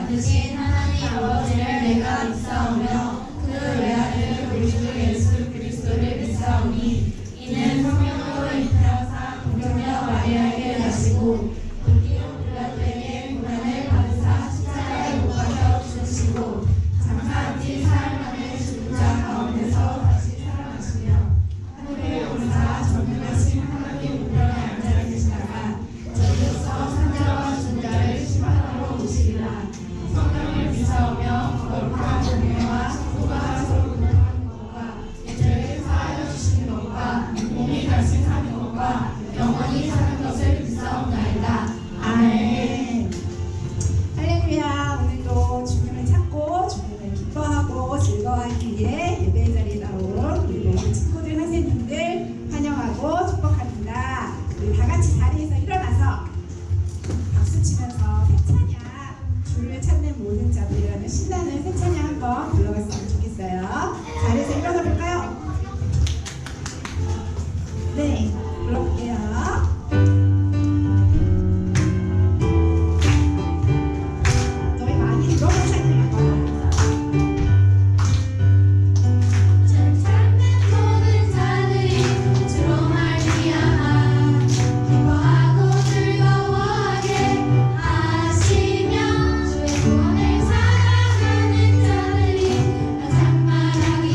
만드신 하나님 아버지를 내가 믿사오며 그 외아들 우리 주 예수 그리스도를 믿사오니 이는 성령으로 잉태하사 동정녀 마리아에게 나시고 본디오 빌라도에게 고난을 받으사 십자가에 못 박혀 죽으시고 장사한 지 사흘 만에 죽은 자 가운데서 다시 살아나시며 하늘에 오르사 전능하신 하나님 우편에 앉아 계시다가 저희로서 산자와 죽자를 심판하러 오시리라. 성령을 믿사오며 거룩한 공예와 성도가 서로 운동하는 것과 죄를 사하여 주시는 것과 몸이 다시 사는 것과 영원히 사는 것을 믿사옵나이다. 아멘. 할렐루야. 오늘도 주님을 찾고 주님을 기뻐하고 즐거워하기 위해 예배 자리에 나온 우리 모든 친구들, 선생님들 환영하고 축복합니다. 우리 다 같이 자리에서 일어나서 박수 치면서 새 찬양, 주를 찾는 모든 자들이라는 신나는 새 찬양 한번 불러봤으면 좋겠어요. 자리에서 일어나 볼까요? 네, 불러볼게요. 저희 많이 들어본 찬양이에요. 주 찾는 모든 자들이 주로 말미암아 기뻐하고 즐거워하게 하시며 주의 구원을 사랑하는 자들이 다 장만하게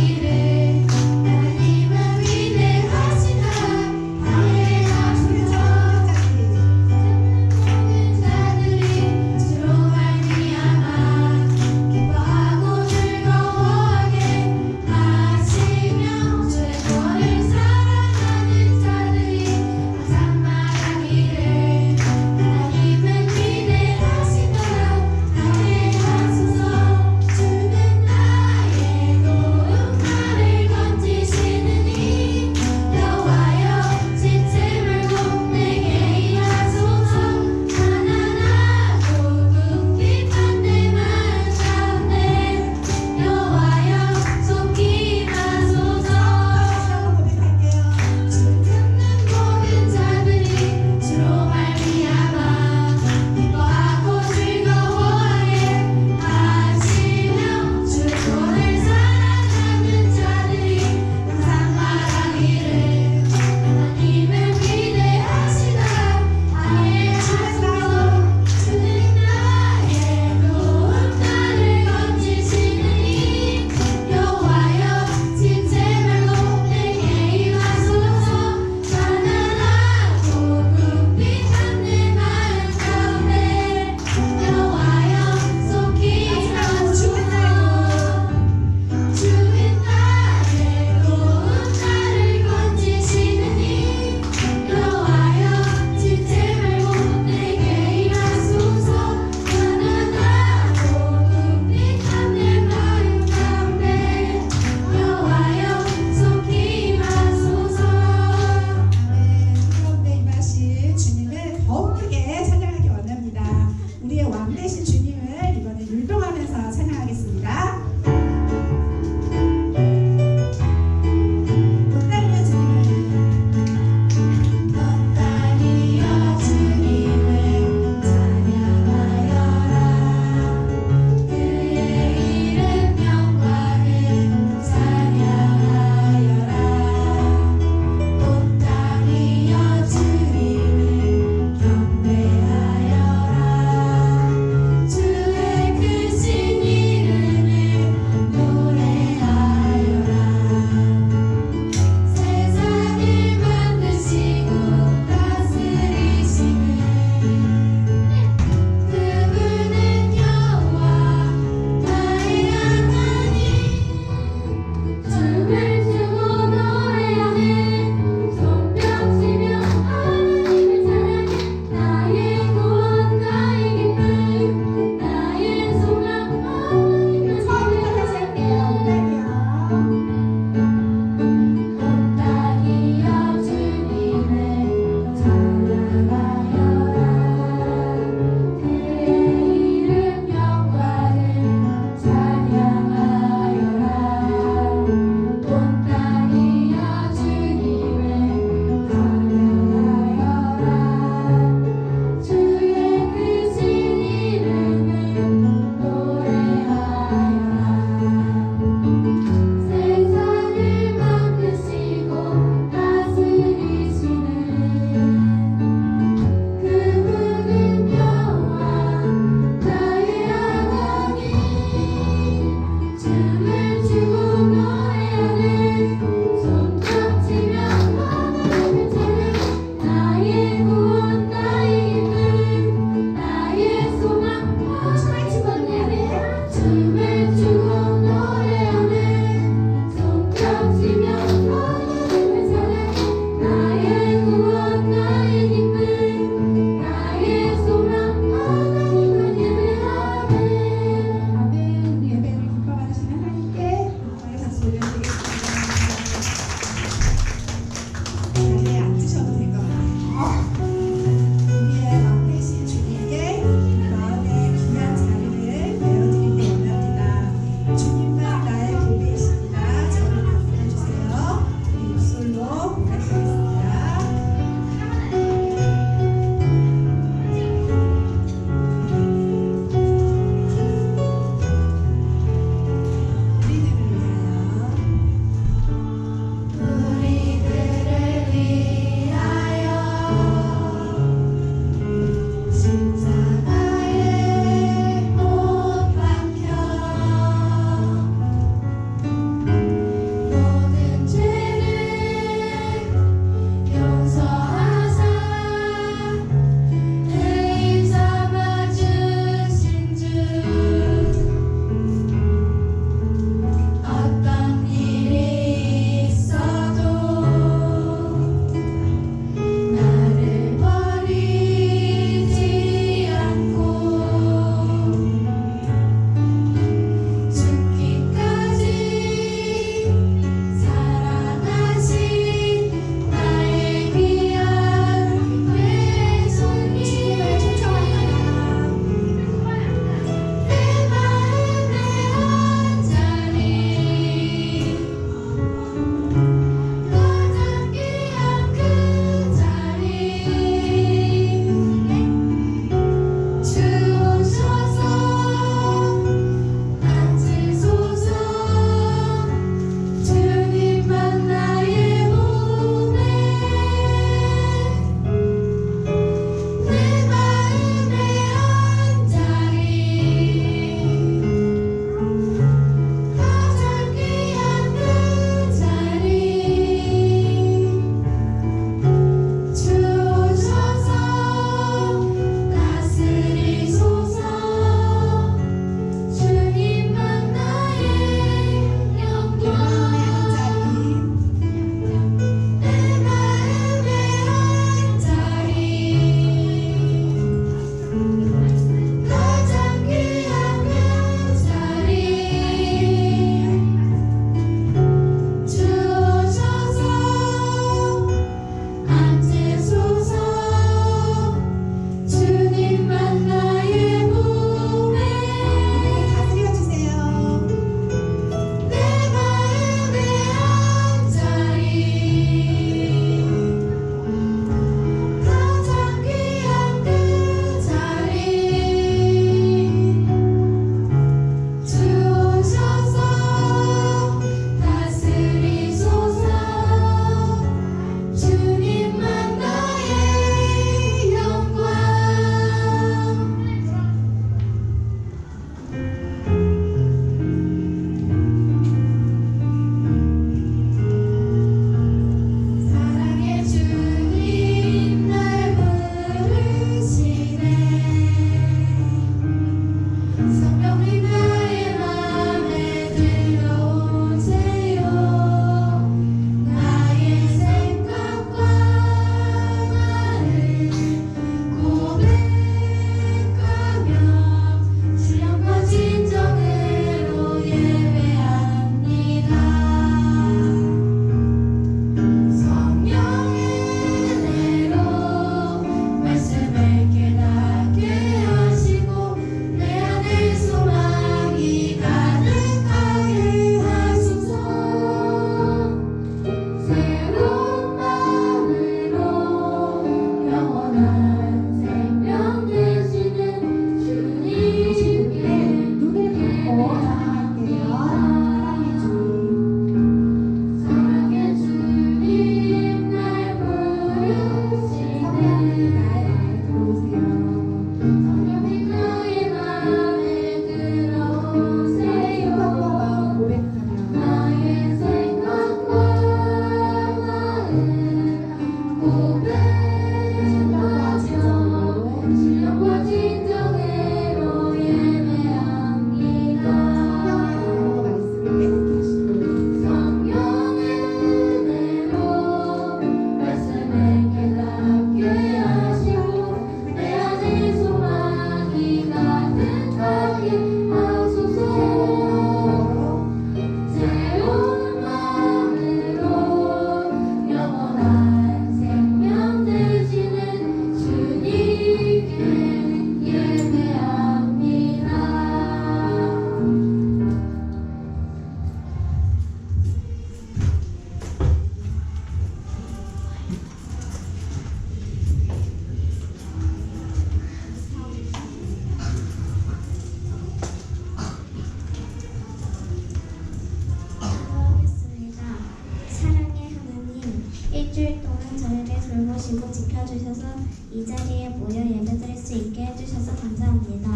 주셔서 감사합니다.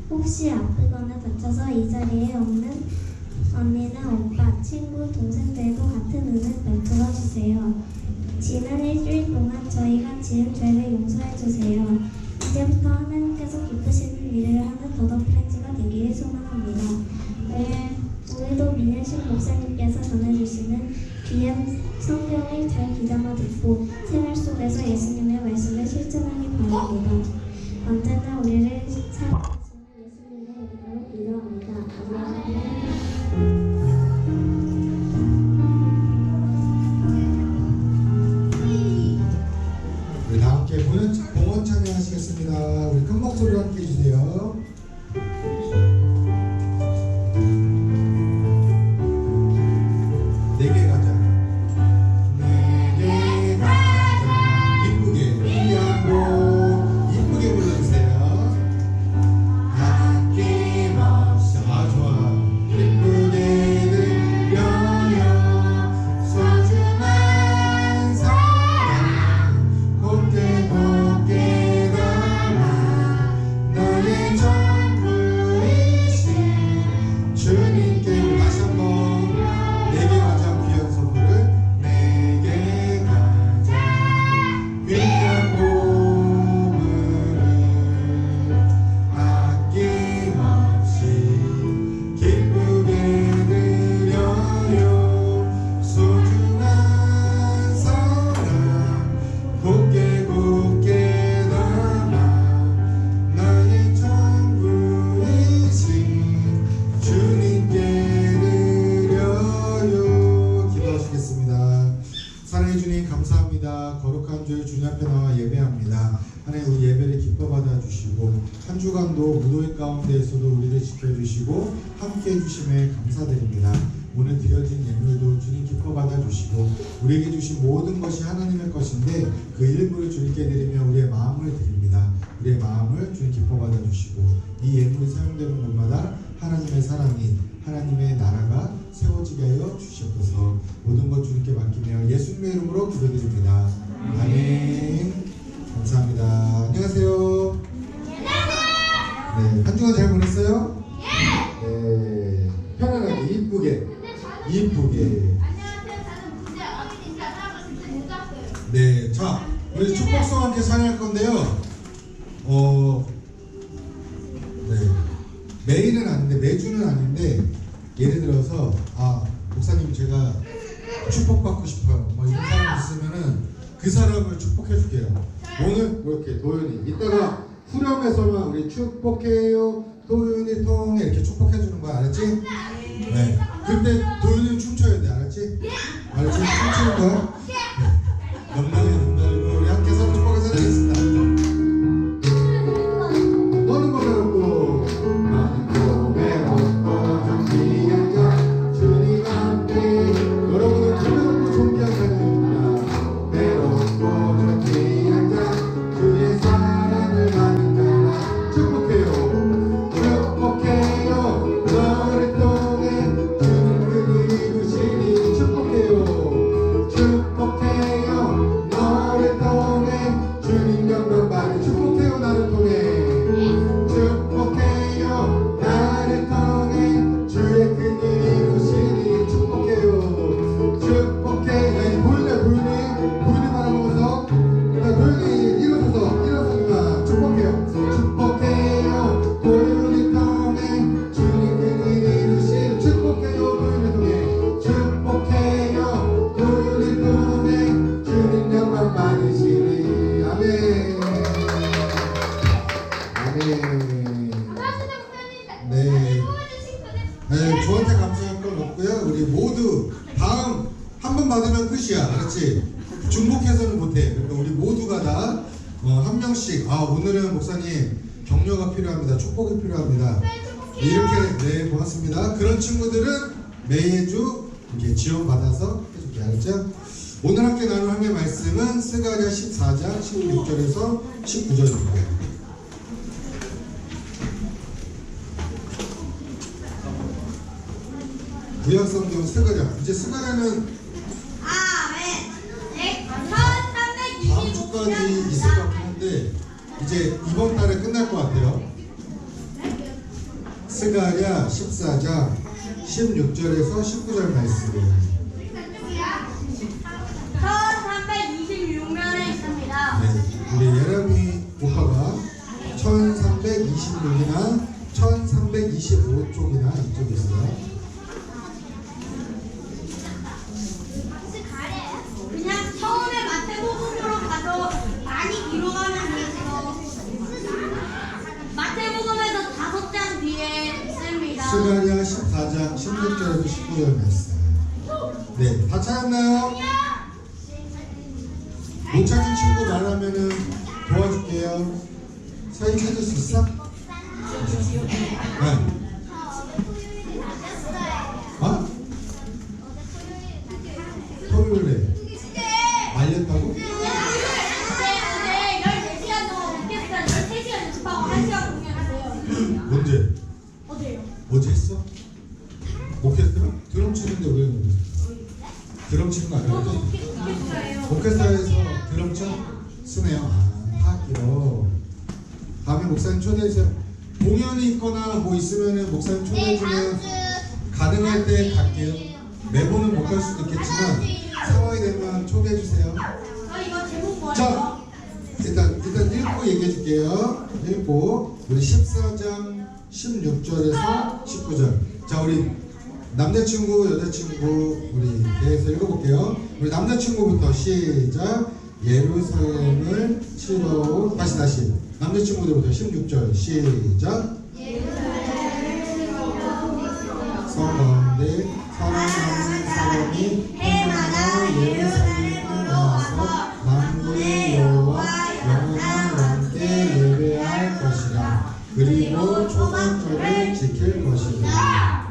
혹시 아프거나 다쳐서 이 자리에 없는 언니나 오빠, 친구, 동생들도 같은 은을 베풀어 주세요. 지난 일주일 동안 저희가 지은 죄를 용서해 주세요. 이제부터 하나님께서 기쁘시는 일을 하는 더더 프렌즈가 되기를 소망합니다. 오늘도 민현식 목사님께서 전해주시는 귀한 성경을 잘 귀담아 듣고 생활 속에서 예수님의 말씀을 실천하기 바랍니다. 언제나 우리를 사랑하시는 예수님의 이름으로 기도합니다. 아멘. 우리 다 함께 봉헌 찬양하시겠습니다. 우리 큰 목소리로 함께 해주세요. 내게 가자. 내게 가자. 이쁘게 우리하고 이쁘게 불러주세요. 아낌없이 좋아. 이쁘게 들려요. 소중한 사랑 곱게 곱게 담아 나의 전부이신 주님께 다시 한번 내게 가장 귀한 선물을 내게 가장 귀한 보물을 아낌없이 기쁘게 드려요. 소중한 사랑 곱게 곱게 담아 나의 전부이신 주님께 드려요. 기도하시겠습니다. 사랑해 주님 감사합니다. 거룩한 주의 주님 앞에 나와 예배합니다. 하나님 우리 예배를 기뻐 받아주시고 한 주간도 무도인 가운데에서도 우리를 지켜주시고 함께 해주심에 감사드립니다. 오늘 드려진 예물도 주님 기뻐 받아주시고 우리에게 주신 모든 것이 하나님의 것인데 그 일부를 주님께 드리며 우리의 마음을 드립니다. 우리의 마음을 주님 기뻐 받아주시고 이 예물이 사용되는 곳마다 하나님의 사랑이 하나님의 나라가 세워지게 하여 주시옵소서. 모든 것 주님께 맡기며 예수님의 이름으로 기도드립니다. 아멘. 감사합니다. 안녕하세요. 네, 한 주간 잘 보냈어요? 네, 편안하게 이쁘게. 안녕하세요. 저는 문제 어린이집 할아버지 문자고요. 네, 자 우리 축복성 함께 찬양할 건데요. 네, 매일은 아닌데 매주는 아닌데 예를 들어서 목사님 제가 축복받고 싶어요. 뭐 이런 사람 있으면은 그 사람을 축복해 줄게요. 오늘 이렇게 도윤이 이따가 후렴에서만 우리 축복해요 도윤이 통해 이렇게 축복해 주는 거야. 알았지? 네. 그때 도윤이는 춤춰야 돼. 알았지? 알았지? 춤추는 거야? 영광의 눈달고 우리 함께 서로 축복해서 드리겠습니다. 너는 거 배웠고 나는 거 배웠고 정리한 자 주님 함께 여러분은 부드럽고 존귀한 자녀입니다. 배웠고 정리한 자 주의 사랑을 받은 자라 축복해요. 축복해요. 너를 통해 주님 그 이루시니 축복해요. 축복해요. 너를 통해 주님 영광 받으니 축복해요. 나를 통해 축복해요. 나를 통해 주의 큰 일 이루시니 축복해요. 축복해. 보윤이 바라보면서 보윤이 일어서서 축복해요. 축복해요. 보윤이 통해 주님 큰 일 이루시니 축복해요. 보윤이 통해 축복해요. 보윤이 통해 주님 영광 받으시니 아멘. 아멘. 네, 저한테 감사할 건 없고요. 우리 모두 다음 한 번 받으면 끝이야. 알았지? 중복해서는 못해. 그러니까 우리 모두가 다 한 명씩 오늘은 목사님 격려가 필요합니다. 축복이 필요합니다. 이렇게 네 고맙습니다. 그런 친구들은 매주 이렇게 지원받아서 해줄게. 알았죠? 오늘 함께 나눌 하나님의 말씀은 스가랴 14장 16절에서 19절입니다. 구약성경 스가랴. 이제 스가랴는 다음 주까지 있을 것 같긴 한데 이제 이번 달에 끝날 것 같아요. 스가랴 14장 16절에서 19절 말씀. 1326면에 있습니다. 네, 우리 예람이 오빠가 1326이나 1325쪽이나 이쪽에 있어요. 그냥 처음에 마태복음으로 가서 많이 기록하면 돼서 마태복음에서 5장 뒤에 있습니다. 스가랴 14장 16절에서 19절 말씀. 네, 다 찾았나요? 못 찾은 친구 말하면은 도와줄게요. 사인 찾을 수 있어? 네. 어? 토요일에 말렸다고? 어제 14시간 동안 오케스트라 13시간 연습하고 1시간 공연했어요. 언제? 어제요? 어제 했어? 오케스트라? 드럼 치는데 왜 그래? 드럼 치는 거 아니야? 오케스트라예요. 오케스트라에서 드럼 쳐? 쓰네요. 아, 하기로. 다음에 목사님 초대해주세요. 공연이 있거나 뭐 있으면은 목사님 초대해주면 가능할 때 갈게요. 매번은 못 갈 수도 있겠지만 상황이 되면 초대해주세요. 이거 제목 뭐예요? 자, 일단 읽고 얘기해줄게요. 읽고 우리 14장 16절에서 19절. 자, 우리 남자친구 여자친구 우리 대해서 읽어볼게요. 우리 남자친구부터 시작. 예루살렘을 치러 다시 남자친구들부터 16절 시작. 성 가운데 사랑하는 사람이 해마다 예루살렘을 와서 만군의 여호와 영원한 왕께 예배할 것이라. 그리고 초막절을 지킬 것이라.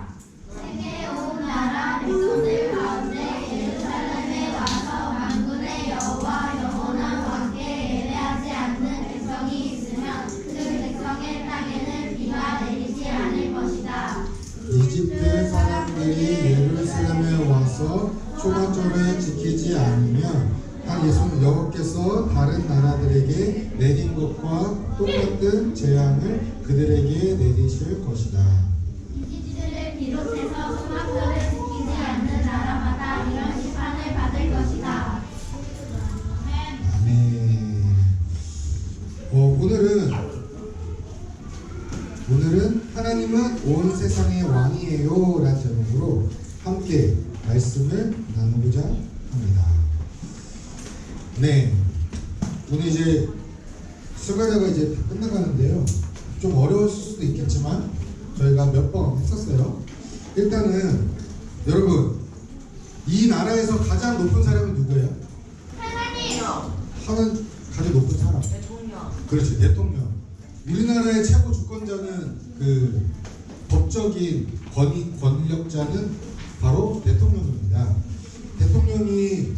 이집트 사람들이 예루살렘에 와서 초막절을 지키지 않으면 한 예수는 여호와께서 다른 나라들에게 내린 것과 똑같은 재앙을 그들에게 내리실 것이다. 이집트를 비롯해서 초막절을 지키지 않는 나라마다 이런 심판을 받을 것이다. 아멘. 오늘은 하나님은 온 세상의 왕이에요 라는 제목으로 함께 말씀을 나누고자 합니다. 네, 오늘 이제 스가랴가 이제 다 끝나가는데요. 좀 어려웠을 수도 있겠지만 저희가 몇 번 했었어요. 일단은 여러분, 이 나라에서 가장 높은 사람은 누구예요? 하나님 가장 높은 사람. 대통령. 그렇지, 대통령. 우리나라의 최고 주권자는 그 법적인 권력자는 바로 대통령입니다. 대통령이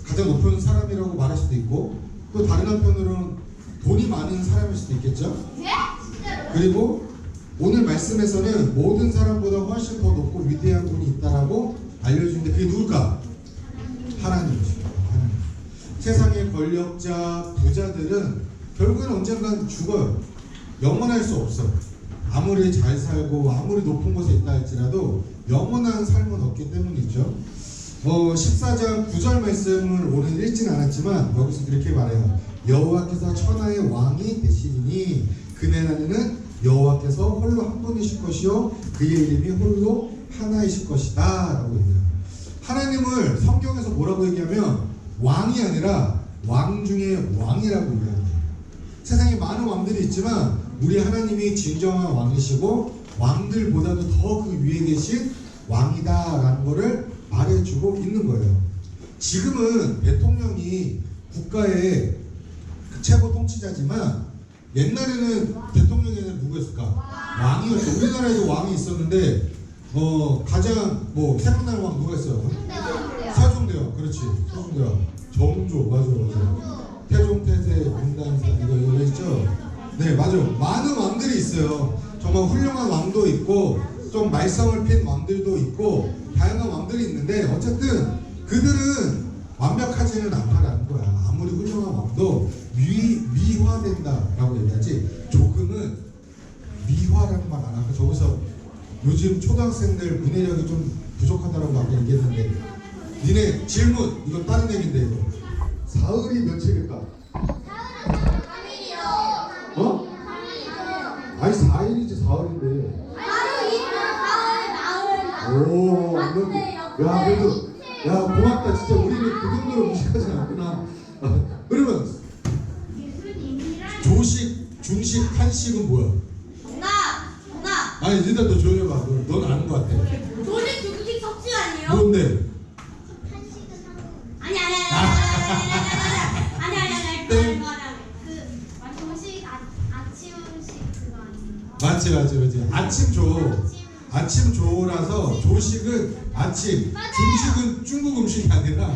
가장 높은 사람이라고 말할 수도 있고, 또 다른 한편으로는 돈이 많은 사람일 수도 있겠죠. 그리고 오늘 말씀에서는 모든 사람보다 훨씬 더 높고 위대한 분이 있다라고 알려주는데 그게 누굴까? 하나님이죠. 하나님. 세상의 권력자, 부자들은 결국은 언젠간 죽어요. 영원할 수 없어. 아무리 잘 살고 아무리 높은 곳에 있다 할지라도 영원한 삶은 없기 때문이죠. 14장 9절 말씀을 오늘 읽진 않았지만 여기서 이렇게 말해요. 여호와께서 천하의 왕이 되시리니 그네 날에는 여호와께서 홀로 한 분이실 것이요 그의 이름이 홀로 하나이실 것이다 라고 얘기해요. 하나님을 성경에서 뭐라고 얘기하면 왕이 아니라 왕 중에 왕이라고 얘기합니다. 세상에 많은 왕들이 있지만 우리 하나님이 진정한 왕이시고 왕들보다도 더 그 위에 계신 왕이다라는 것을 말해주고 있는 거예요. 지금은 대통령이 국가의 최고 통치자지만 옛날에는 대통령이 아니라 누구였을까? 왕이었죠. 우리나라에도 왕이 있었는데 가장 세분할 왕 누가 있어요? 세종대왕. 그렇지, 세종대왕. 정조. 맞아. 태종, 태세, 문단사 이거 있죠? 네, 맞아. 많은 왕들이 있어요. 정말 훌륭한 왕도 있고 좀 말썽을 핀 왕들도 있고 다양한 왕들이 있는데 어쨌든 그들은 완벽하지는 않다라는 거야. 아무리 훌륭한 왕도 미화된다라고 얘기하지 조금은 미화라는 말 안 하고 저기서 요즘 초등학생들 문해력이 좀 부족하다라고 아까 얘기했는데 니네 질문 이거 다른 얘기인데 이거 사흘이 며칠일까? 어? 아니 4일이지 4일인데 오 야 그래도 야 고맙다 진짜 우리는 그 정도로 무식하지 않구나. 그러면 조식, 중식, 한식은 뭐야? 아니 일단 너 조용히 해봐. 넌 아는 것 같아. 조식, 중식, 석식 아니에요? 뭔데? 아니. 땡. 조식 아침 음식 그거 아니에요? 맞지. 아침 조라서 조식은 아침, 중식은 중국 음식이 아니라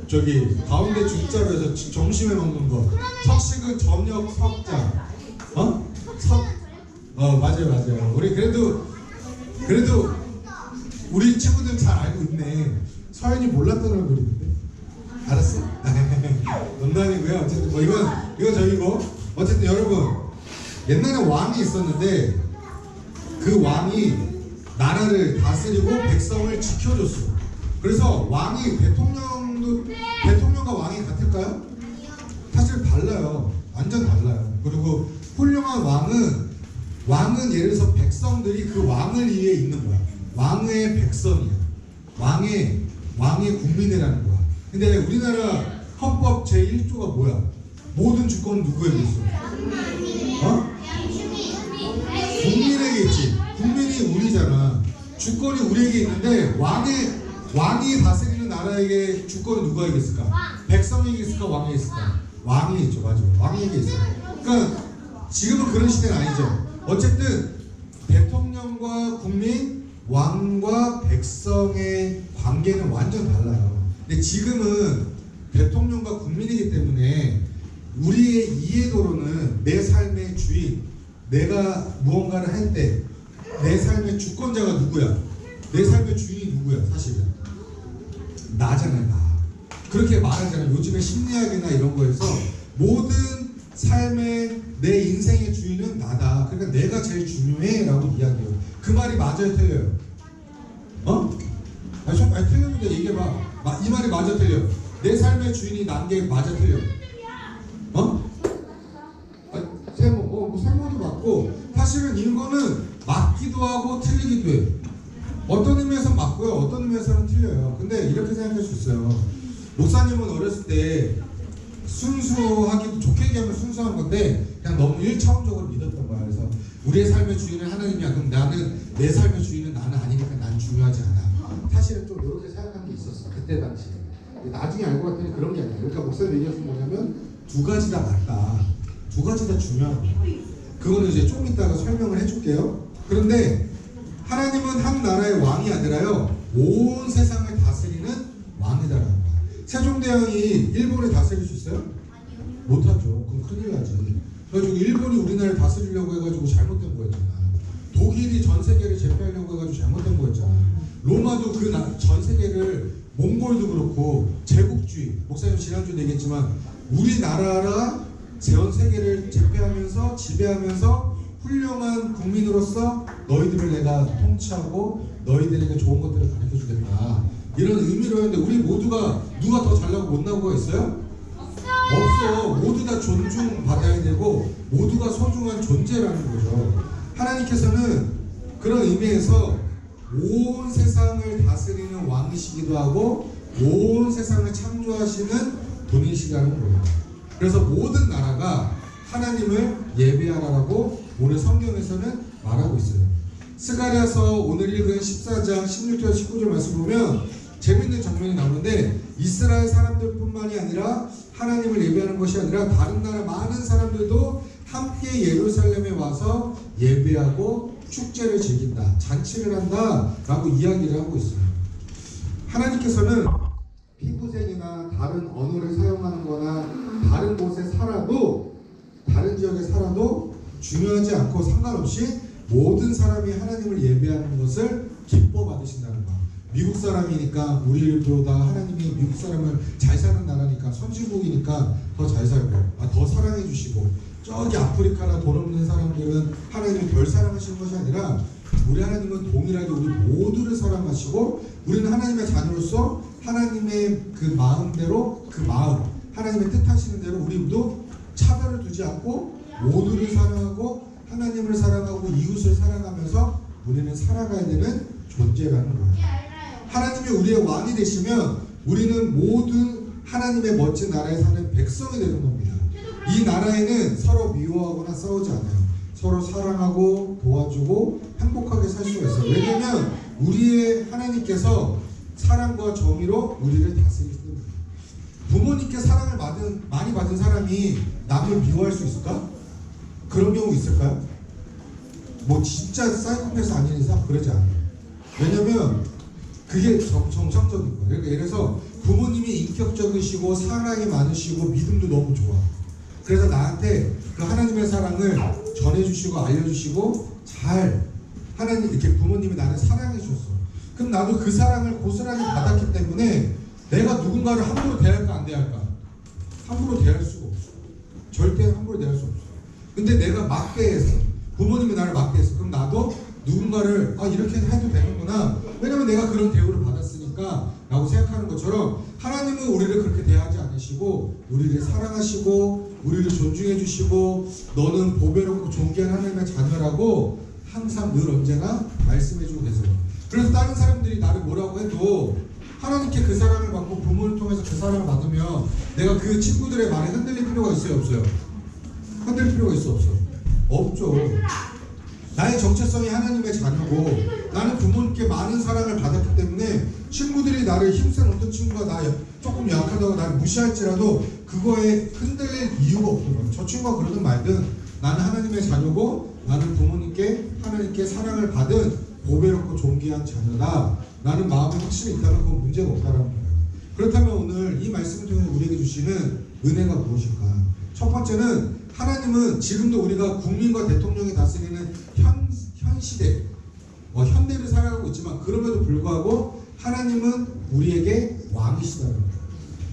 저기 가운데 중자로 해서 점심에 먹는 거. 석식은 저녁 석자. 어? 맞아요. 우리 그래도 우리 친구들 잘 알고 있네. 서연이 몰랐던 얼굴인데. 알았어? 농담이고요. 어쨌든 뭐 이건 저기고 어쨌든 여러분 옛날에 왕이 있었는데 그 왕이 나라를 다스리고 백성을 지켜줬어. 그래서 왕이 대통령과 왕이 같을까요? 사실 달라요. 완전 달라요. 그리고 훌륭한 왕은 예를 들어서 백성들이 그 왕을 위해 있는 거야. 왕의 백성이야. 왕의 국민이라는 거야. 근데 우리나라 헌법 제1조가 뭐야? 모든 주권은 누구에게 있어? 국민에게 있지. 국민이 우리잖아. 주권이 우리에게 있는데 왕이 다스리는 나라에게 주권은 누구에게 있을까? 백성에게 있을까? 왕에게 있을까? 왕이 있죠. 맞아. 왕에게 있어요. 그러니까 지금은 그런 시대는 아니죠. 어쨌든 대통령과 국민, 왕과 백성의 관계는 완전 달라요. 근데 지금은 대통령과 국민이기 때문에 우리의 이해도로는 내 삶의 주인, 내가 무언가를 할 때 내 삶의 주권자가 누구야? 내 삶의 주인이 누구야? 사실은 나잖아요. 나. 그렇게 말하잖아요. 요즘에 심리학이나 이런 거에서 모든 삶의 내 인생의 주인은 나다. 그러니까 내가 제일 중요해 라고 이야기해요. 그 말이 맞아요? 틀려요? 아니 틀렸는데 얘기해봐. 이 말이 맞아 틀려? 내 삶의 주인이 난 게 맞아 틀려? 세모도 맞고 사실은 이거는 맞기도 하고 틀리기도 해. 어떤 의미에서는 맞고요, 어떤 의미에서는 틀려요. 근데 이렇게 생각할 수 있어요. 목사님은 어렸을 때 순수하기도 좋게 얘기하면 순수한 건데 그냥 너무 1차원적으로 믿었던 거야. 그래서 우리의 삶의 주인은 하나님이야. 그럼 나는 내 삶의 주인은 나는 아니니까 난 중요하지 않아. 사실은 좀 이렇게 생각한 게 있었어. 그때 당시에. 나중에 알고 봤더니 그런 게 아니야. 그러니까 목사님 얘기하신 뭐냐면 두 가지 다 맞다. 두 가지 다 중요한 거야. 그거는 이제 좀 이따가 설명을 해줄게요. 그런데 하나님은 한 나라의 왕이 아니라요 온 세상을 다스리는 왕이다라는 거야. 세종대왕이 일본을 다스릴 수 있어요? 못하죠. 그럼 큰일 나지. 그래가지고 일본이 우리나라를 다스리려고 해가지고 잘못된 거였잖아. 독일이 전 세계를 제패하려고 해가지고 잘못된 거였잖아. 로마도 전 세계를 몽골도 그렇고 제국주의. 목사님 지난주에 얘기했지만 우리나라라 전 세계를 제패하면서 지배하면서 훌륭한 국민으로서 너희들을 내가 통치하고 너희들에게 좋은 것들을 가르쳐주겠다 이런 의미로 했는데 우리 모두가 누가 더 잘나고 못나고가 있어요? 없어. 모두 다 존중받아야 되고 모두가 소중한 존재라는 거죠. 하나님께서는 그런 의미에서 온 세상을 다스리는 왕이시기도 하고 온 세상을 창조하시는 분이시라는 거예요. 그래서 모든 나라가 하나님을 예배하라고 오늘 성경에서는 말하고 있어요. 스가랴서 오늘 읽은 14장 16절 19절 말씀 보면 재밌는 장면이 나오는데 이스라엘 사람들뿐만이 아니라 하나님을 예배하는 것이 아니라 다른 나라 많은 사람들도 함께 예루살렘에 와서 예배하고 축제를 즐긴다, 잔치를 한다 라고 이야기를 하고 있어요. 하나님께서는 피부색이나 다른 언어를 사용하는 거나 다른 곳에 살아도 다른 지역에 살아도 중요하지 않고 상관없이 모든 사람이 하나님을 예배하는 것을 기뻐 받으신다는 거야. 미국 사람이니까 우리보다 하나님이 미국 사람을 잘 사는 나라니까 선진국이니까 더 잘 살고 더 사랑해 주시고 저기 아프리카나 돈 없는 사람들은 하나님이 덜 사랑하시는 것이 아니라 우리 하나님은 동일하게 우리 모두를 사랑하시고 우리는 하나님의 자녀로서 하나님의 그 마음대로 그 마음 하나님의 뜻하시는 대로 우리도 차별을 두지 않고 모두를 사랑하고 하나님을 사랑하고 이웃을 사랑하면서 우리는 살아가야 되는 존재라는 거예요. 하나님이 우리의 왕이 되시면 우리는 모두 하나님의 멋진 나라에 사는 백성이 되는 겁니다. 이 나라에는 서로 미워하거나 싸우지 않아요. 서로 사랑하고 도와주고 행복하게 살 수가 있어요. 왜냐하면 우리의 하나님께서 사랑과 정의로 우리를 다스리기 때문에. 부모님께 사랑을 많이 받은 사람이 남을 미워할 수 있을까? 그런 경우 있을까요? 뭐 진짜 사이코패스 아닌 이상 그러지 않아요. 왜냐면 그게 정상적인 거예요. 그러니까 예를 들어서 부모님이 인격적이시고 사랑이 많으시고 믿음도 너무 좋아. 그래서 나한테 그 하나님의 사랑을 전해주시고 알려주시고 잘 하나님 이렇게 부모님이 나를 사랑해 주셨어. 그럼 나도 그 사랑을 고스란히 받았기 때문에 내가 누군가를 함부로 대할까 안 대할까? 함부로 대할 수가 없어. 절대 함부로 대할 수 없어. 근데 내가 막대해서 부모님이 나를 막대했어. 그럼 나도 누군가를 이렇게 해도 되는구나. 왜냐면 내가 그런 대우를 받았으니까 라고 생각하는 것처럼 하나님은 우리를 그렇게 대하지 않으시고 우리를 사랑하시고 우리를 존중해 주시고 너는 보배롭고 존귀한 하나님의 자녀라고 항상 늘 언제나 말씀해 주고 계세요. 그래서 다른 사람들이 나를 뭐라고 해도 하나님께 그 사랑을 받고 부모를 통해서 그 사랑을 받으면 내가 그 친구들의 말에 흔들릴 필요가 있어요 없어요? 흔들릴 필요가 있어 없어? 없죠. 나의 정체성이 하나님의 자녀고 나는 부모님께 많은 사랑을 받았기 때문에 친구들이 나를 힘센 어떤 친구가 나 조금 약하다고 나를 무시할지라도 그거에 흔들릴 이유가 없더라고요. 저 친구가 그러든 말든 나는 하나님의 자녀고 나는 부모님께 하나님께 사랑을 받은 보배롭고 존귀한 자녀다 라는 마음이 확실히 있다면 그건 문제가 없다라는 거예요. 그렇다면 오늘 이 말씀을 통해 우리에게 주시는 은혜가 무엇일까? 첫 번째는 하나님은 지금도 우리가 국민과 대통령이 다스리는 현 시대, 현대를 살아가고 있지만 그럼에도 불구하고 하나님은 우리에게 왕이시다는 거예요.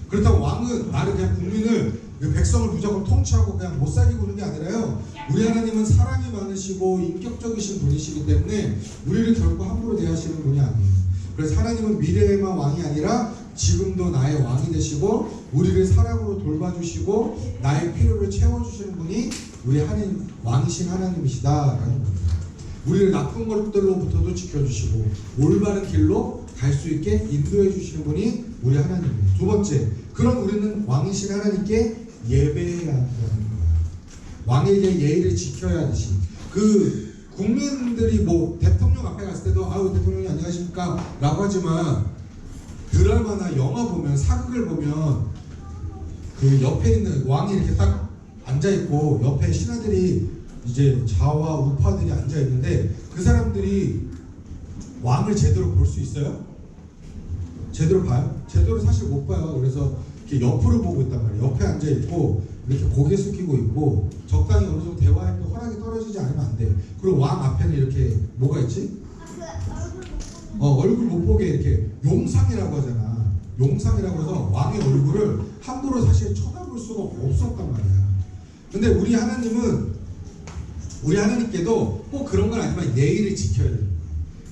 그렇다고 왕은 나를 그냥 국민을 백성을 무조건 통치하고 그냥 못 살게 구는 게 아니라요. 우리 하나님은 사랑이 많으시고 인격적이신 분이시기 때문에 우리를 결코 함부로 대하시는 분이 아니에요. 그래서 하나님은 미래에만 왕이 아니라 지금도 나의 왕이 되시고 우리를 사랑으로 돌봐주시고 나의 필요를 채워주시는 분이 우리 하나님 왕이신 하나님이시다라는 겁니다. 우리를 나쁜 것들로부터도 지켜주시고 올바른 길로 갈 수 있게 인도해 주시는 분이 우리 하나님입니다. 두 번째, 그런 우리는 왕이신 하나님께 예배해야 한다는 거예요. 왕에게 예의를 지켜야 하듯이 그 국민들이 뭐 대통령 앞에 갔을 때도 아유 대통령이 안녕하십니까 라고 하지만 드라마나 영화 보면 사극을 보면 그 옆에 있는 왕이 이렇게 딱 앉아있고 옆에 신하들이 이제 좌와 우파들이 앉아있는데 그 사람들이 왕을 제대로 볼 수 있어요? 제대로 봐요? 제대로 사실 못 봐요. 그래서 이렇게 옆으로 보고 있단 말이에요. 옆에 앉아있고 이렇게 고개 숙이고 있고 적당히 어느 정도 대화할 때 허락이 떨어지지 않으면 안 돼. 그리고 왕 앞에는 이렇게 뭐가 있지? 얼굴 못 보게 이렇게 용상이라고 하잖아. 용상이라고 해서 왕의 얼굴을 함부로 사실 쳐다볼 수가 없었단 말이야. 근데 우리 하나님께도 꼭 그런 건 아니지만 예의를 지켜야 돼요.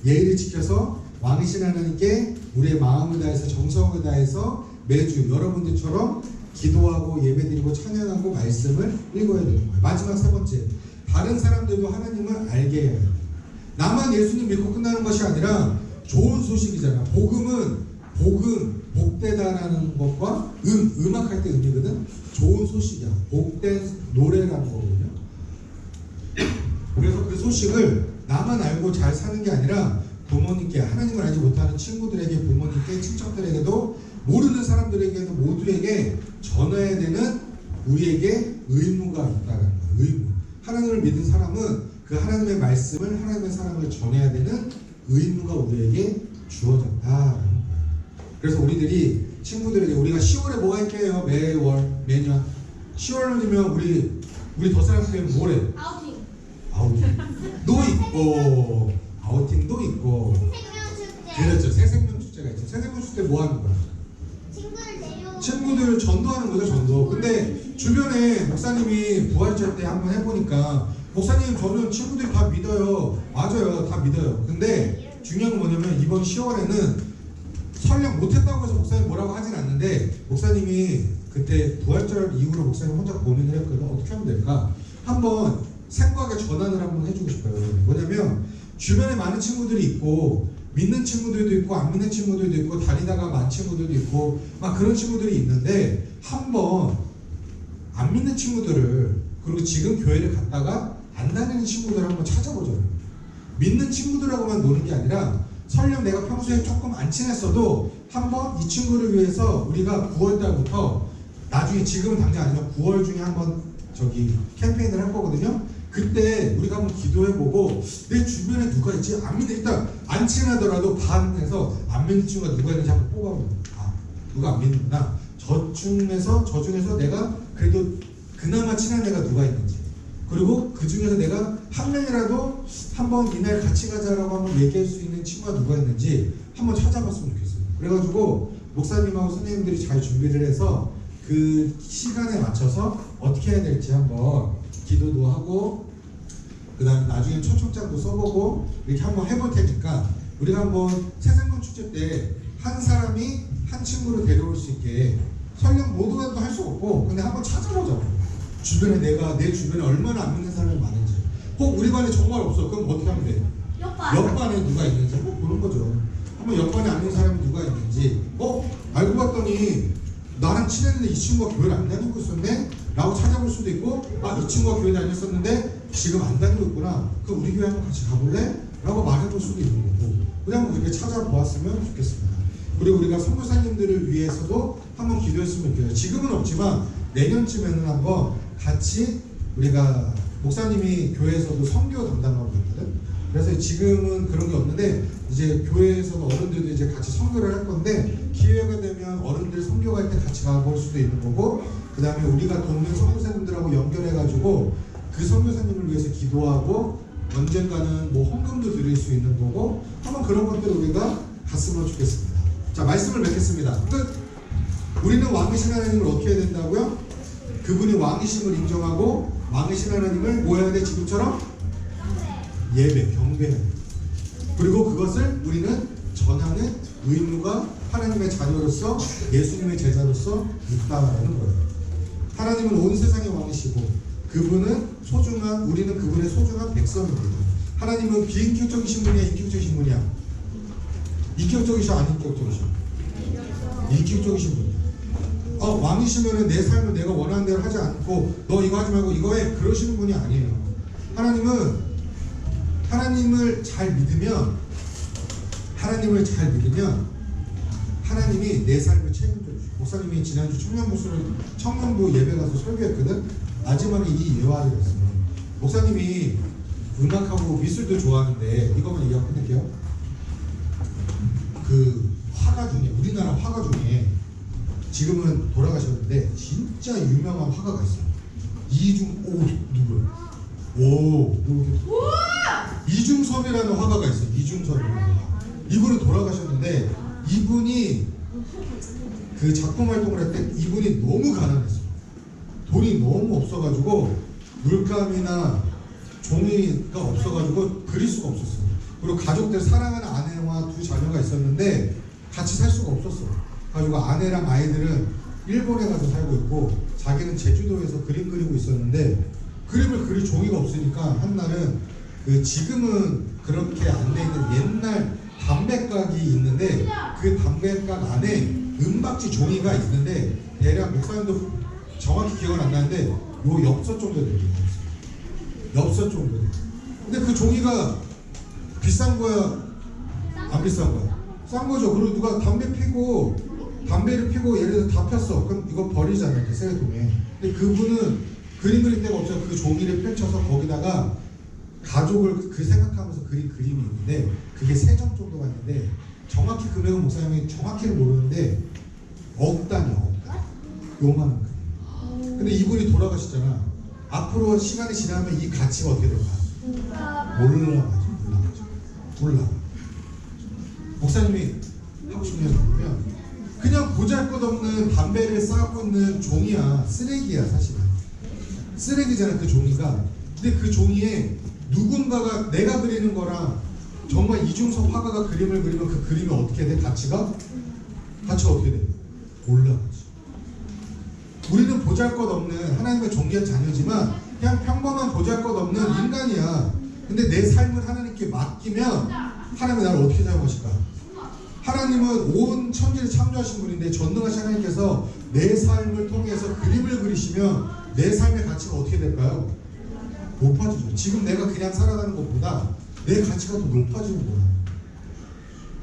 예의를 지켜서 왕이신 하나님께 우리의 마음을 다해서 정성을 다해서 매주 여러분들처럼 기도하고 예배드리고 찬양하고 말씀을 읽어야 되는 거예요. 마지막 세 번째, 다른 사람들도 하나님을 알게 해야 돼요. 나만 예수님 믿고 끝나는 것이 아니라 좋은 소식이잖아. 복음은 복되다라는 것과 음악할 때 의미거든. 좋은 소식이야. 복된 노래라는 거거든요. 그래서 그 소식을 나만 알고 잘 사는 게 아니라 부모님께, 하나님을 알지 못하는 친구들에게, 부모님께, 친척들에게도, 모르는 사람들에게도 모두에게 전해야 되는 우리에게 의무가 있다는 거예요. 의무. 하나님을 믿은 사람은 그 하나님의 말씀을, 하나님의 사랑을 전해야 되는 의무가 우리에게 주어졌다라는 거예요. 그래서 우리들이 친구들에게, 우리가 10월에 뭐가 있게요? 매년 10월 되면 우리 덧사랑교회 뭐래? 아우팅 도 있고 아우팅도 있고 그렇죠. 새생명 뭐 하는 거야? 친구를 데려. 친구들 전도하는 거죠, 전도. 근데 주변에 목사님이 부활절 때 한번 해보니까 목사님 저는 친구들이 다 믿어요. 맞아요, 다 믿어요. 근데 중요한 건 뭐냐면 이번 10월에는 설령 못했다고 해서 목사님 뭐라고 하진 않는데 목사님이 그때 부활절 이후로 목사님 혼자 고민을 했거든. 어떻게 하면 될까? 한번 생각의 전환을 한번 해주고 싶어요. 뭐냐면 주변에 많은 친구들이 있고 믿는 친구들도 있고 안 믿는 친구들도 있고 다니다가 만 친구들도 있고 막 그런 친구들이 있는데 한번 안 믿는 친구들을 그리고 지금 교회를 갔다가 안 다니는 친구들을 한번 찾아보죠. 믿는 친구들하고만 노는 게 아니라 설령 내가 평소에 조금 안 친했어도 한번 이 친구를 위해서 우리가 9월달부터 나중에 지금은 당장 아니면 9월 중에 한번 저기 캠페인을 할 거거든요. 그때 우리가 한번 기도해보고 내 주변에 누가 있지? 안 믿는 일단 안 친하더라도 반에서 안 믿는 친구가 누가 있는지 한번 뽑아보면 아 누가 안 믿는구나. 저 중에서 내가 그래도 그나마 친한 애가 누가 있는지 그리고 그 중에서 내가 한 명이라도 한번 이날 같이 가자라고 한번 얘기할 수 있는 친구가 누가 있는지 한번 찾아봤으면 좋겠어요. 그래가지고 목사님하고 선생님들이 잘 준비를 해서 그 시간에 맞춰서 어떻게 해야 될지 한번 기도도 하고 그 다음에 나중에 초청장도 써보고 이렇게 한번 해볼 테니까 우리가 한번 새생명 축제 때 한 사람이 한 친구를 데려올 수 있게 설령 모두가 할 수 없고 근데 한번 찾아보자고. 주변에 내 주변에 얼마나 안 믿는 사람이 많은지 혹 우리 반에 정말 없어. 그럼 어떻게 하면 돼? 옆반에 누가 있는지 한번 보는 거죠. 한번 옆반에 안 있는 사람이 누가 있는지 알고 봤더니 나랑 친했는데 이 친구가 교회를 안 다니고 있었네? 라고 찾아볼 수도 있고 이 친구가 교회 다녔었는데 지금 안 다니고 있구나. 그럼 우리 교회 한번 같이 가볼래? 라고 말해볼 수도 있는 거고 그냥 그렇게 찾아보았으면 좋겠습니다. 그리고 우리가 선교사님들을 위해서도 한번 기도했으면 좋겠어요. 지금은 없지만 내년쯤에는 한번 같이 우리가 목사님이 교회에서도 선교 담당하고 있거든. 그래서 지금은 그런 게 없는데 이제 교회에서도 어른들도 이제 같이 선교를 할 건데 기회가 되면 어른들 선교 갈 때 같이 가볼 수도 있는 거고 그 다음에 우리가 돕는 선교사님들하고 연결해가지고 그 선교사님을 위해서 기도하고 언젠가는 뭐 헌금도 드릴 수 있는 거고 한번 그런 것들을 우리가 갔으면 좋겠습니다. 자, 말씀을 맺겠습니다. 끝. 우리는 왕이신 하나님을 어떻게 해야 된다고요? 그분이 왕이심을 인정하고 왕이신 하나님을 뭐 해야 돼? 지금처럼? 예배, 경배해야 돼. 그리고 그것을 우리는 전하는 의무가 하나님의 자녀로서 예수님의 제자로서 있다는 거예요. 하나님은 온 세상의 왕이시고 그분은 우리는 그분의 소중한 백성입니다. 하나님은 비인격적이신 분이야? 인격적이신 분이야? 인격적이셔? 안 인격적이셔? 인격적이신 분이야. 왕이시면은 내 삶을 내가 원하는 대로 하지 않고 너 이거 하지 말고 이거 해 그러시는 분이 아니에요. 하나님은 하나님을 잘 믿으면 하나님이 내 삶을 책임져 주시고 목사님이 지난주 청년부 예배 가서 설교했거든. 마지막에 이 예화를 했어요. 목사님이 음악하고 미술도 좋아하는데 이거만 얘기하고 끝낼게요. 그 화가 중에 우리나라 화가 중에 지금은 돌아가셨는데 진짜 유명한 화가가 있어요. 이중섭이라는 화가가 있어요. 이중섭이라는. 이분은 돌아가셨는데 이분이 그 작품 활동을 할 때 이분이 너무 가난했어요. 돈이 너무 없어가지고 물감이나 종이가 없어가지고 그릴 수가 없었어요. 그리고 가족들 사랑하는 아내와 두 자녀가 있었는데 같이 살 수가 없었어요. 그리고 아내랑 아이들은 일본에 가서 살고 있고 자기는 제주도에서 그림 그리고 있었는데 그림을 그릴 종이가 없으니까 한날은 지금은 그렇게 안 돼 있는 옛날 담배각이 있는데 그 담배각 안에 은박지 종이가 있는데 대략 목사님도 정확히 기억은 안 나는데 요 엽서 정도 됩니다. 엽서 정도. 근데 그 종이가 비싼 거야? 안 비싼 거야? 싼 거죠. 그리고 누가 담배를 피고 예를 들어서 다 폈어. 그럼 이거 버리잖아요. 쓰레기통에. 근데 그분은 그림 그릴 데가 없어서 그 종이를 펼쳐서 거기다가 가족을 생각하면서 그린 그림이 있는데 그게 3점 정도가 있는데 정확히 금액은 목사님이 정확히는 모르는데 억 단위야. 요만한 그림. 근데 이분이 돌아가셨잖아. 앞으로 시간이 지나면 이 가치가 어떻게 될까? 올라가죠. 목사님이 하고 싶은 얘기 보면 그냥 보잘것없는 담배를 쌓고 있는 종이야. 쓰레기야 사실은. 쓰레기잖아 그 종이가. 근데 그 종이에 누군가가 내가 그리는 거랑 정말 이중섭 화가가 그림을 그리면 그 그림이 어떻게 돼? 가치가 어떻게 돼? 올라가지. 우리는 보잘것없는 하나님의 존귀한 자녀지만 그냥 평범한 보잘것없는 인간이야. 근데 내 삶을 하나님께 맡기면 하나님이 나를 어떻게 사용하실까? 하나님은 온 천지를 창조하신 분인데 전능하신 하나님께서 내 삶을 통해서 그림을 그리시면 내 삶의 가치가 어떻게 될까요? 높아지죠. 지금 내가 그냥 살아가는 것보다 내 가치가 더 높아지는 거야.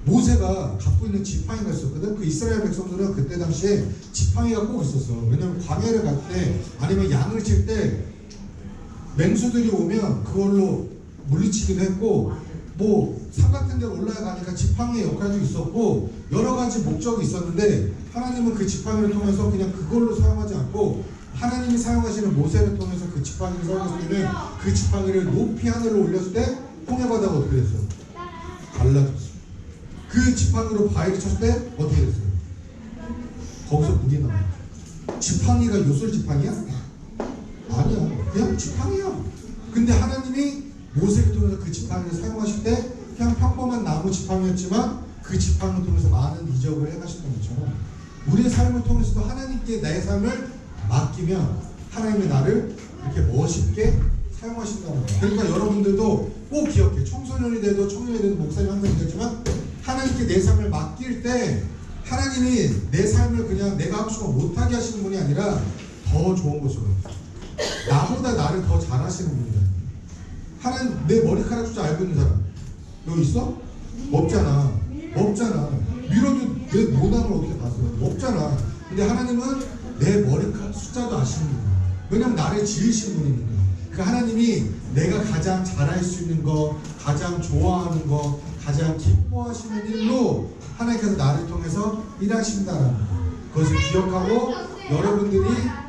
모세가 갖고 있는 지팡이가 있었거든. 그 이스라엘 백성들은 그때 당시에 지팡이가 꼭 있었어. 왜냐면 광야를 갈 때 아니면 양을 칠 때 맹수들이 오면 그걸로 물리치기도 했고 뭐 산 같은 데 올라가니까 지팡이의 역할도 있었고 여러 가지 목적이 있었는데 하나님은 그 지팡이를 통해서 그냥 그걸로 사용하지 않고 하나님이 사용하시는 모세를 통해서 그 지팡이를 사용했을 때는 그 지팡이를 높이 하늘로 올렸을 때 홍해 바다가 어떻게 됐어? 갈라졌어. 그 지팡이로 바위를 쳤을 때 어떻게 됐어요? 거기서 물이 나와. 지팡이가 요술 지팡이야? 아니야. 그냥 지팡이야. 근데 하나님이 모세를 통해서 그 지팡이를 사용하실 때 그냥 평범한 나무 지팡이였지만 그 지팡이를 통해서 많은 이적을 해가셨던 것처럼 우리의 삶을 통해서도 하나님께 나의 삶을 맡기면 하나님이 나를 이렇게 멋있게 사용하신다는 거예요. 그러니까 여러분들도 꼭 기억해. 청소년이 돼도 청년이 돼도 목사님 항상 얘기하지만 하나님께 내 삶을 맡길 때 하나님이 내 삶을 그냥 내가 하고 싶으면 못하게 하시는 분이 아니라 더 좋은 것으로 나보다 나를 더 잘하시는 분이야. 하나님 내 머리카락 숫자 알고 있는 사람 여기 있어? 없잖아. 밀어도 내 모낭을 어떻게 다 써? 없잖아. 근데 하나님은 내 머리카락 숫자도 아시는 분이야. 왜냐면 나를 지으신 분이니까. 그 하나님이 내가 가장 잘할 수 있는 거, 가장 좋아하는 거, 가장 기뻐하시는 일로 하나님께서 나를 통해서 일하신다는 거. 그것을 기억하고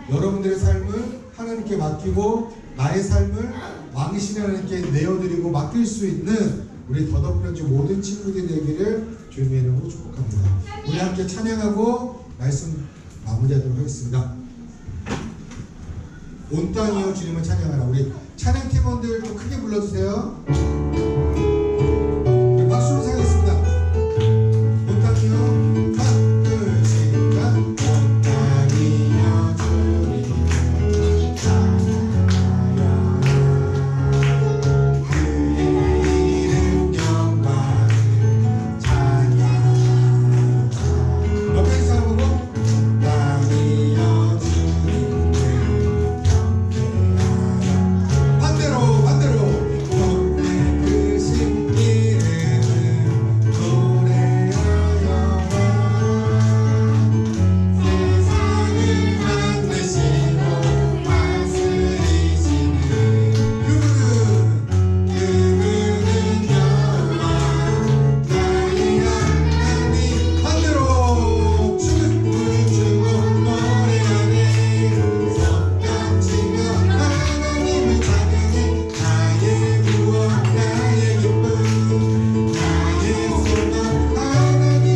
여러분들의 삶을 하나님께 맡기고 나의 삶을 왕이신 하나님께 내어드리고 맡길 수 있는 우리 더더프렌즈 모든 친구들이 되기를 주님의 이름으로 축복합니다. 우리 함께 찬양하고 말씀 마무리하도록 하겠습니다. 온 땅이여 주님을 찬양하라. 우리 찬양 팀원들 좀 크게 불러주세요. 우리 박수로 찬양하겠습니다. 온 땅이여 하나 둘 셋. 온 땅이여 주님을 찬양하라. 그의 이름 영광 찬양하라. 옆에 사람 보고 온 땅이여 주님을 반대로 높은 크신 이름을 노래하여 세상을 만드시고 다스리시는 그분은 영원 나의 하나님. 반대로 춤을 추고 노래하네. 손뼉치며 하나님을 찬양해. 나의 구원 나의 기쁨 나의 소망 하나님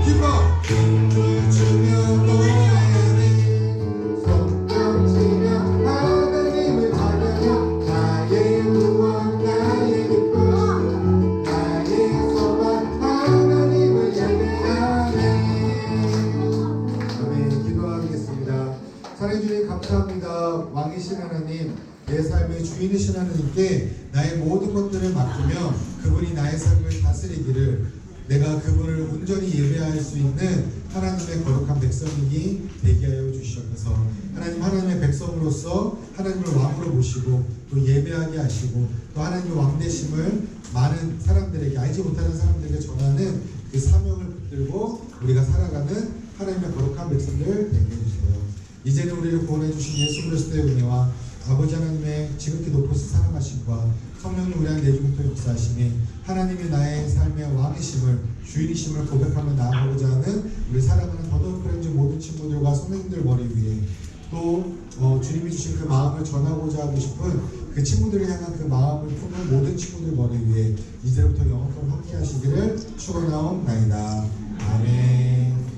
기뻐. 춤을 추며 노래하네. 손뼉치며 하나님을 찬양해. 나의 구원 나의 기쁨 나의 소망 하나님을 찬양하네. 아멘. 기도하겠습니다. 사랑해 주님 감사합니다. 왕이신 하나님, 내 삶의 주인이신 하나님께 나의 모든 것들을 맡기며 그분이 나의 삶을 다스리기를 내가 그분을 온전히 예배할 수 있는 하나님의 거룩한 백성이니 되게 하여 주시옵소서. 하나님의 백성으로서 하나님을 왕으로 모시고 또 예배하게 하시고 또 하나님의 왕되심을 많은 사람들에게, 알지 못하는 사람들에게 전하는 그 사명을 붙들고 우리가 살아가는 하나님의 거룩한 백성들 되게 해주세요. 이제는 우리를 구원해 주신 예수 그리스도의 은혜와 아버지 하나님의 지극히 높으신 사랑하심과 성령님 우리 안에 내주부터 역사하심이 하나님이 나의 삶의 왕이심을 주인이심을 고백하며 나아가고자 하는 우리 사랑하는 더더프렌즈 모든 친구들과 선생님들 머리 위에 또 주님이 주신 그 마음을 전하고자 하고 싶은 그 친구들을 향한 그 마음을 품은 모든 친구들 머리 위에 이제부터 영원토록 함께 하시기를 축원하옵나이다. 아멘.